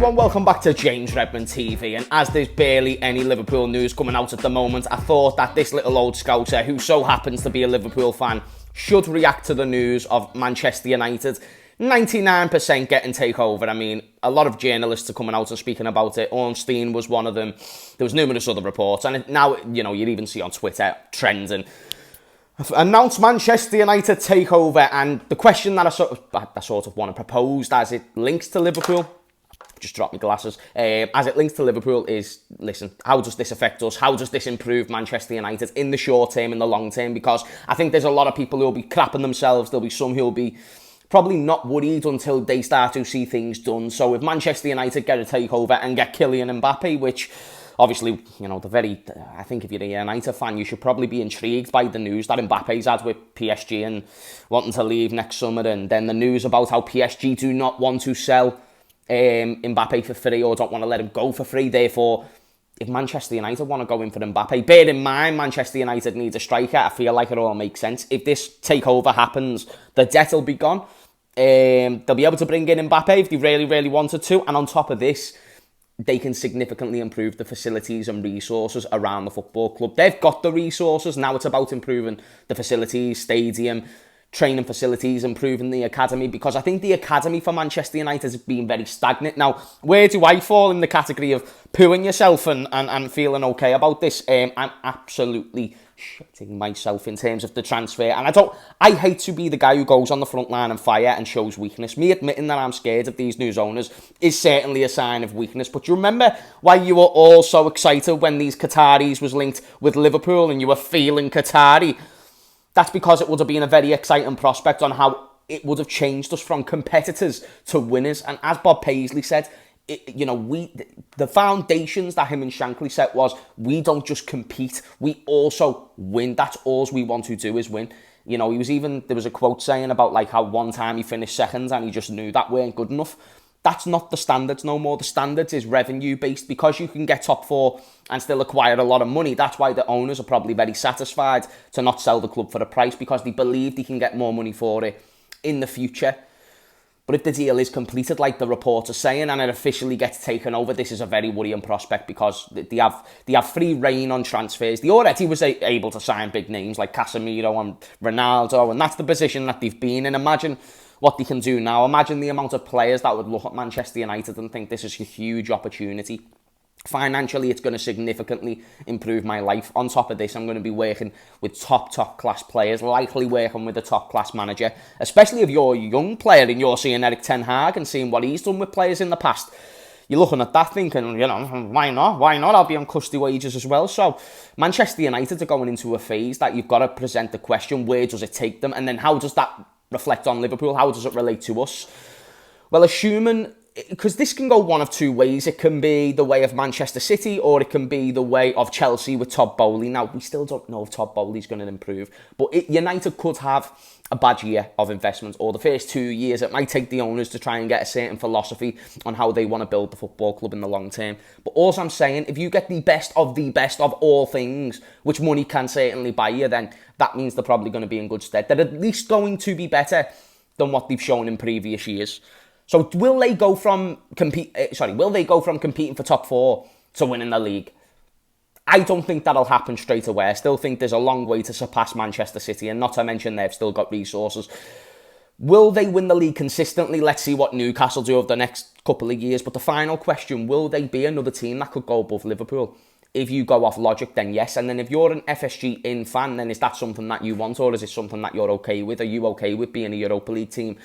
everyone, welcome back to James Redmond TV, and as there's barely any Liverpool news coming out at the moment, I thought that this little old scouser, who so happens to be a Liverpool fan, should react to the news of Manchester United 99% getting takeover. I mean, a lot of journalists are coming out and speaking about it. Ornstein was one of them. There was numerous other reports, and now, you know, you'd even see on Twitter trends and announced Manchester United takeover. And the question that I sort of want to propose as it links to Liverpool, just dropped my glasses, as it links to Liverpool is, listen, how does this affect us? How does this improve Manchester United in the short term, in the long term? Because I think there's a lot of people who will be crapping themselves. There'll be some who will be probably not worried until they start to see things done. So if Manchester United get a takeover and get Kylian Mbappe, which obviously, you know, I think if you're a United fan, you should probably be intrigued by the news that Mbappe's had with PSG and wanting to leave next summer, and then the news about how PSG do not want to sell Mbappe for free, or don't want to let him go for free. Therefore, if Manchester United want to go in for Mbappe, bear in mind Manchester United needs a striker. I feel like it all makes sense. If this takeover happens, the debt will be gone. They'll be able to bring in Mbappe if they really, really wanted to. And on top of this, they can significantly improve the facilities and resources around the football club. They've got the resources. Now it's about improving the facilities, stadium, training facilities, improving the academy, because I think the academy for Manchester United has been very stagnant. Now, where do I fall in the category of pooing yourself and feeling okay about this? I'm absolutely shitting myself in terms of the transfer, and I hate to be the guy who goes on the front line and fire and shows weakness. Me admitting that I'm scared of these news owners is certainly a sign of weakness. But do you remember why you were all so excited when these Qataris was linked with Liverpool and you were feeling Qatari? That's because it would have been a very exciting prospect on how it would have changed us from competitors to winners. And as Bob Paisley said, the foundations that him and Shankly set was, we don't just compete, we also win. That's all we want to do is win. You know, there was a quote saying about like how one time he finished second and he just knew that weren't good enough. That's not the standards no more. The standards is revenue based, because you can get top four and still acquire a lot of money. That's why the owners are probably very satisfied to not sell the club for a price, because they believe they can get more money for it in the future. But if the deal is completed, like the reports are saying, and it officially gets taken over, this is a very worrying prospect, because they have free reign on transfers. They already was able to sign big names like Casemiro and Ronaldo, and that's the position that they've been in. Imagine what they can do now. Imagine the amount of players that would look at Manchester United and think this is a huge opportunity. Financially, it's going to significantly improve my life. On top of this, I'm going to be working with top class players, likely working with a top class manager, especially if you're a young player and you're seeing Erik ten Hag and seeing what he's done with players in the past. You're looking at that thinking, you know, why not? I'll be on cushy wages as well. So Manchester United are going into a phase that you've got to present the question, where does it take them? And then how does that reflect on Liverpool? How does it relate to us? Well, assuming, because this can go one of two ways. It can be the way of Manchester City, or it can be the way of Chelsea with Todd Bowley. Now, we still don't know if Todd Bowley's going to improve, but United could have a bad year of investment, or the first 2 years. It might take the owners to try and get a certain philosophy on how they want to build the football club in the long term. But all I'm saying, if you get the best of all things, which money can certainly buy you, then that means they're probably going to be in good stead. They're at least going to be better than what they've shown in previous years. So will they go from competing for top four to winning the league? I don't think that'll happen straight away. I still think there's a long way to surpass Manchester City, and not to mention they've still got resources. Will they win the league consistently? Let's see what Newcastle do over the next couple of years. But the final question, will they be another team that could go above Liverpool? If you go off logic, then yes. And then if you're an FSG in fan, then is that something that you want, or is it something that you're okay with? Are you okay with being a Europa League team?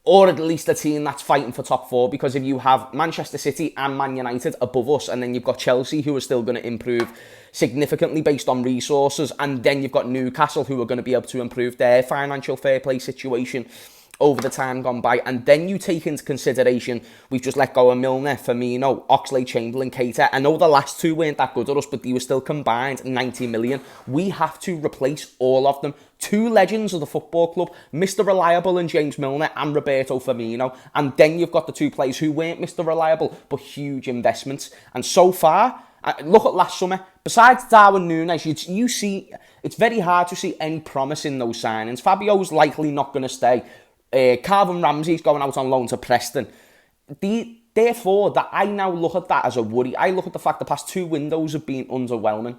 Or at least a team that's fighting for top four? Because if you have Manchester City and Man United above us, and then you've got Chelsea, who are still going to improve significantly based on resources, and then you've got Newcastle, who are going to be able to improve their financial fair play situation over the time gone by, and then you take into consideration we've just let go of Milner, Firmino, Oxlade-Chamberlain, Keita. I know the last two weren't that good at us, but they were still combined 90 million. We have to replace all of them. Two legends of the football club, Mr. Reliable and James Milner, and Roberto Firmino. And then you've got the two players who weren't Mr. Reliable, but huge investments. And so far, look at last summer, besides Darwin Núñez, you see, it's very hard to see any promise in those signings. Fabio's likely not going to stay. Calvin Ramsey's going out on loan to Preston. Therefore, that I now look at that as a worry. I look at the fact the past 2 windows have been underwhelming.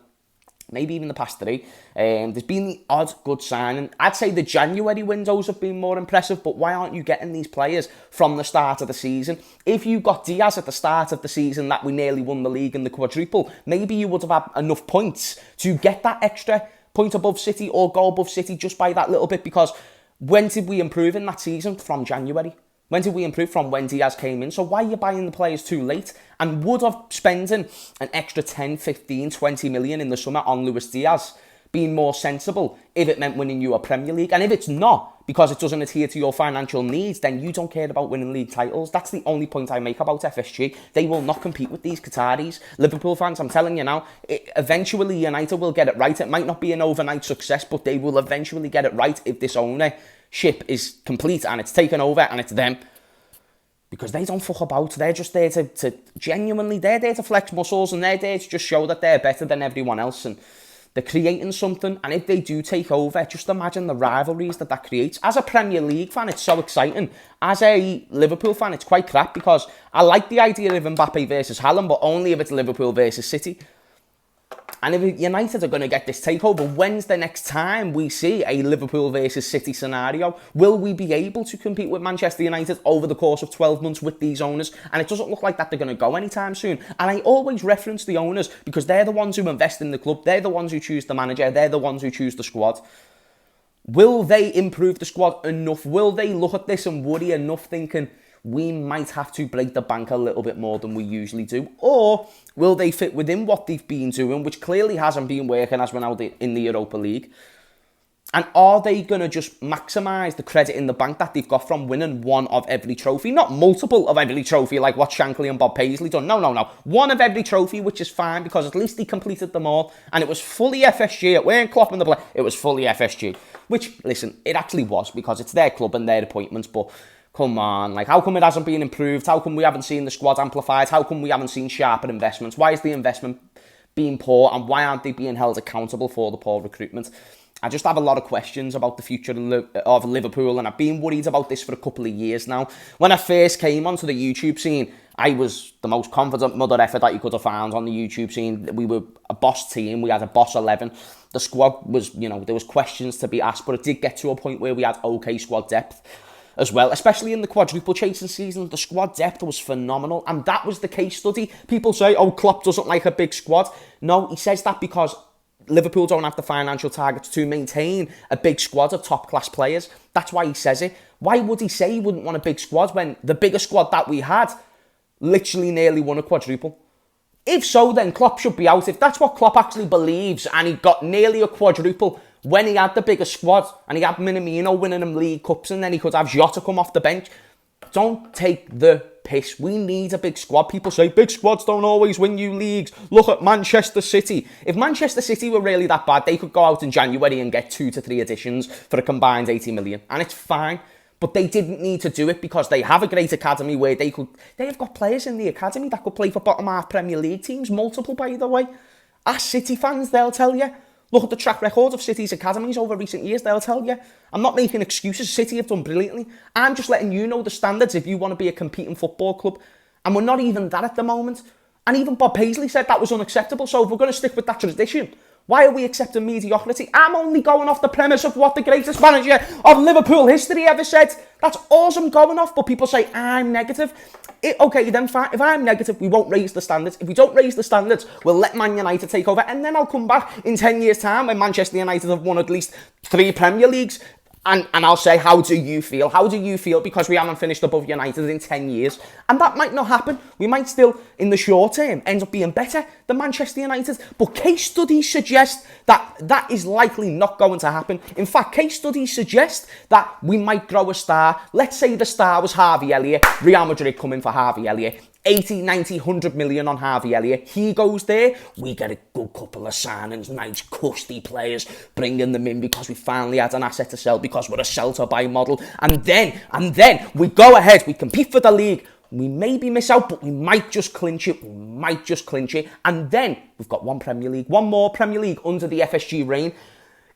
Maybe even the past 3. There's been the odd good signing. I'd say the January windows have been more impressive, but why aren't you getting these players from the start of the season? If you got Diaz at the start of the season that we nearly won the league in the quadruple, maybe you would have had enough points to get that extra point above City or go above City just by that little bit, because when did we improve in that season? From January. When did we improve? From when Diaz came in. So why are you buying the players too late? And would have spending an extra 10, 15, 20 million in the summer on Luis Diaz been more sensible if it meant winning you a Premier League? And if it's not, because it doesn't adhere to your financial needs, then you don't care about winning league titles. That's the only point I make about FSG. They will not compete with these Qataris. Liverpool fans, I'm telling you now, eventually United will get it right. It might not be an overnight success, but they will eventually get it right if this ownership is complete and it's taken over and it's them. Because they don't fuck about. They're just there to genuinely, they're there to flex muscles, and they're there to just show that they're better than everyone else, and they're creating something. And if they do take over, just imagine the rivalries that creates. As a Premier League fan, it's so exciting. As a Liverpool fan, it's quite crap, because I like the idea of Mbappe versus Haaland, but only if it's Liverpool versus City. And if United are going to get this takeover, when's the next time we see a Liverpool versus City scenario? Will we be able to compete with Manchester United over the course of 12 months with these owners? And it doesn't look like that they're going to go anytime soon. And I always reference the owners because they're the ones who invest in the club. They're the ones who choose the manager. They're the ones who choose the squad. Will they improve the squad enough? Will they look at this and worry enough, thinking we might have to break the bank a little bit more than we usually do? Or will they fit within what they've been doing, which clearly hasn't been working as we're now in the Europa League? And are they going to just maximise the credit in the bank that they've got from winning one of every trophy? Not multiple of every trophy like what Shankly and Bob Paisley done. No. One of every trophy, which is fine, because at least they completed them all. And it was fully FSG. It weren't Klopp in the play. It was fully FSG. Which, listen, it actually was, because it's their club and their appointments. But come on, like, how come it hasn't been improved? How come we haven't seen the squad amplified? How come we haven't seen sharper investments? Why is the investment being poor, and why aren't they being held accountable for the poor recruitment? I just have a lot of questions about the future of Liverpool, and I've been worried about this for a couple of years now. When I first came onto the YouTube scene, I was the most confident mother effer that you could have found on the YouTube scene. We were a boss team. We had a boss 11. The squad was, there was questions to be asked, but it did get to a point where we had okay squad depth as well, especially in the quadruple chasing season. The squad depth was phenomenal, and that was the case study. People say, oh, Klopp doesn't like a big squad. No, he says that because Liverpool don't have the financial targets to maintain a big squad of top-class players. That's why he says it. Why would he say he wouldn't want a big squad when the biggest squad that we had literally nearly won a quadruple? If so, then Klopp should be out. If that's what Klopp actually believes, and he got nearly a quadruple when he had the biggest squad, and he had Minamino winning him League Cups, and then he could have Jota come off the bench, don't take the piss. We need a big squad. People say big squads don't always win you leagues. Look at Manchester City. If Manchester City were really that bad, they could go out in January and get 2 to 3 additions for a combined 80 million, and it's fine. But they didn't need to do it because they have a great academy where they've got players in the academy that could play for bottom half Premier League teams, multiple by the way. Ask City fans, they'll tell you. Look at the track record of City's academies over recent years, they'll tell you. I'm not making excuses. City have done brilliantly. I'm just letting you know the standards if you want to be a competing football club. And we're not even that at the moment. And even Bob Paisley said that was unacceptable. So if we're going to stick with that tradition, why are we accepting mediocrity? I'm only going off the premise of what the greatest manager of Liverpool history ever said. That's all I'm going off. But people say I'm negative. Okay, then fine. If I'm negative, we won't raise the standards. If we don't raise the standards, we'll let Man United take over. And then I'll come back in 10 years' time when Manchester United have won at least 3 Premier Leagues. And I'll say, how do you feel? How do you feel? Because we haven't finished above United in 10 years. And that might not happen. We might still, in the short term, end up being better than Manchester United. But case studies suggest that that is likely not going to happen. In fact, case studies suggest that we might grow a star. Let's say the star was Harvey Elliott. Real Madrid come in for Harvey Elliott. 80, 90, 100 million on Harvey Elliott. He goes there. We get a good couple of signings, nice, custy players, bringing them in because we finally had an asset to sell, because we're a sell-to-buy model. And then we go ahead. We compete for the league. We maybe miss out, but we might just clinch it. And then we've got one more Premier League under the FSG reign.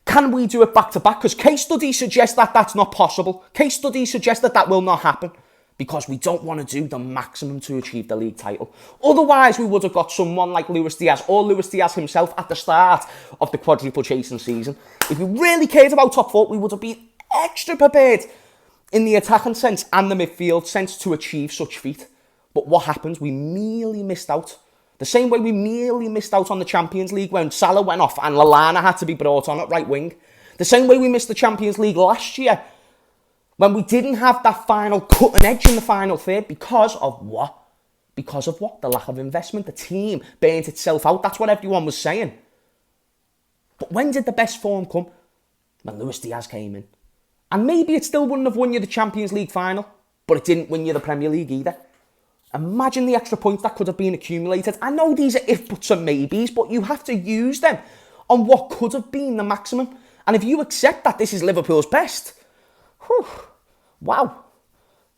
Can we do it back-to-back? Because case studies suggest that that's not possible. Case studies suggest that that will not happen. because we don't want to do the maximum to achieve the league title. Otherwise, we would have got someone like Luis Diaz or Luis Diaz himself at the start of the quadruple chasing season. If we really cared about top 4, we would have been extra prepared in the attacking sense and the midfield sense to achieve such feat. But what happened? We merely missed out. The same way we merely missed out on the Champions League when Salah went off and Lallana had to be brought on at right wing. The same way we missed the Champions League last year when we didn't have that final cutting edge in the final third because of what? Because of what? The lack of investment. The team burnt itself out. That's what everyone was saying. But when did the best form come? When Luis Diaz came in. And maybe it still wouldn't have won you the Champions League final, but it didn't win you the Premier League either. Imagine the extra points that could have been accumulated. I know these are if, buts and maybes, but you have to use them on what could have been the maximum. And if you accept that this is Liverpool's best, whew, wow.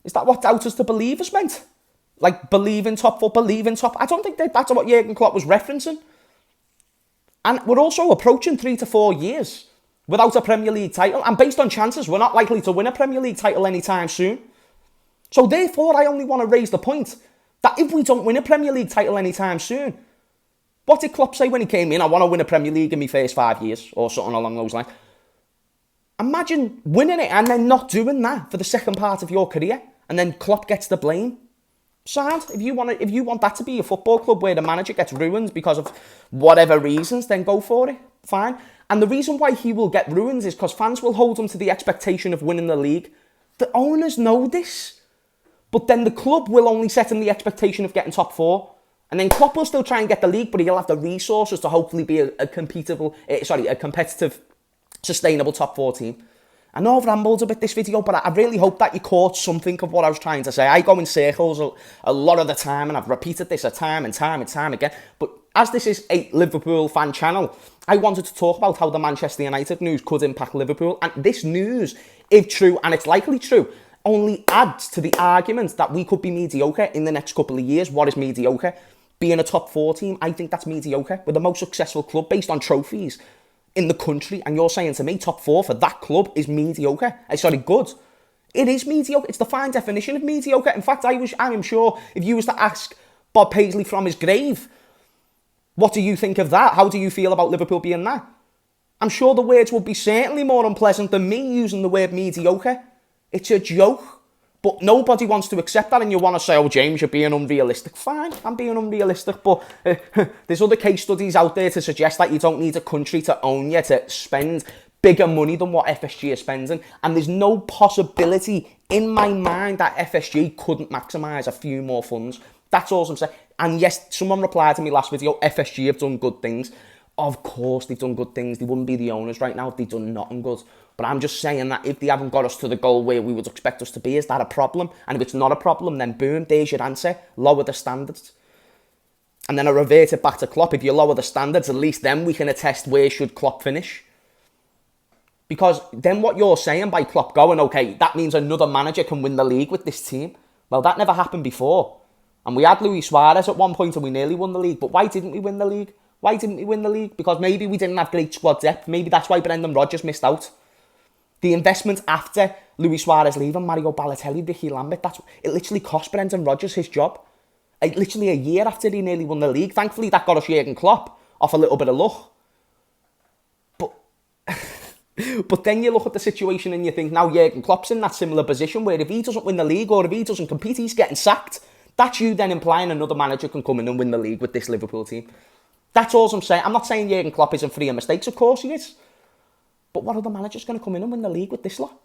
Is that what doubt us to believers meant? Like, believe in top 4, believe in top... I don't think that's what Jurgen Klopp was referencing. And we're also approaching 3 to 4 years without a Premier League title. And based on chances, we're not likely to win a Premier League title anytime soon. So therefore, I only want to raise the point that if we don't win a Premier League title anytime soon, what did Klopp say when he came in? I want to win a Premier League in my first 5 years, or something along those lines. Imagine winning it and then not doing that for the second part of your career, and then Klopp gets the blame. Sound? If you want that to be a football club where the manager gets ruined because of whatever reasons, then go for it. Fine. And the reason why he will get ruined is because fans will hold him to the expectation of winning the league. The owners know this. But then the club will only set him the expectation of getting top 4. And then Klopp will still try and get the league, but he'll have the resources to hopefully be a competitive, sustainable top 4 team. I know I've rambled a bit this video, but I really hope that you caught something of what I was trying to say. I go in circles a lot of the time, and I've repeated this time and time again. But as this is a Liverpool fan channel, I wanted to talk about how the Manchester United news could impact Liverpool. And this news, if true, and it's likely true, only adds to the argument that we could be mediocre in the next couple of years. What is mediocre? Being a top 4 team, I think that's mediocre. We're the most successful club based on trophies in the country, and you're saying to me top 4 for that club is mediocre. Good. It is mediocre. It's the fine definition of mediocre. In fact, I'm sure if you was to ask Bob Paisley from his grave, what do you think of that? How do you feel about Liverpool being that? I'm sure the words would be certainly more unpleasant than me using the word mediocre. It's a joke. But nobody wants to accept that, and you want to say, oh, James, you're being unrealistic. Fine, I'm being unrealistic, but there's other case studies out there to suggest that you don't need a country to own you to spend bigger money than what FSG is spending, and there's no possibility in my mind that FSG couldn't maximise a few more funds. That's all I'm saying. And yes, someone replied to me last video, FSG have done good things. Of course they've done good things. They wouldn't be the owners right now if they'd done nothing good. But I'm just saying that if they haven't got us to the goal where we would expect us to be, is that a problem? And if it's not a problem, then boom, there's your answer. Lower the standards. And then I revert it back to Klopp. If you lower the standards, at least then we can attest where should Klopp finish. Because then what you're saying by Klopp going, okay, that means another manager can win the league with this team. Well, that never happened before. And we had Luis Suarez at one point and we nearly won the league. But why didn't we win the league? Why didn't we win the league? Because maybe we didn't have great squad depth. Maybe that's why Brendan Rodgers missed out. The investment after Luis Suarez leaving, Mario Balotelli, Ricky Lambert, it literally cost Brendan Rodgers his job. Literally a year after he nearly won the league. Thankfully, that got us Jurgen Klopp off a little bit of luck. But then you look at the situation and you think, now Jurgen Klopp's in that similar position where if he doesn't win the league or if he doesn't compete, he's getting sacked. That's you then implying another manager can come in and win the league with this Liverpool team. That's all I'm saying. I'm not saying Jurgen Klopp isn't free of mistakes. Of course he is. But what other manager's going to come in and win the league with this lot?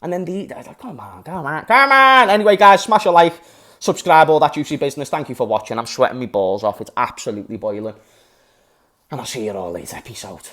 And then come on. Anyway, guys, smash a like, subscribe, all that juicy business. Thank you for watching. I'm sweating my balls off. It's absolutely boiling. And I'll see you all later. Peace out.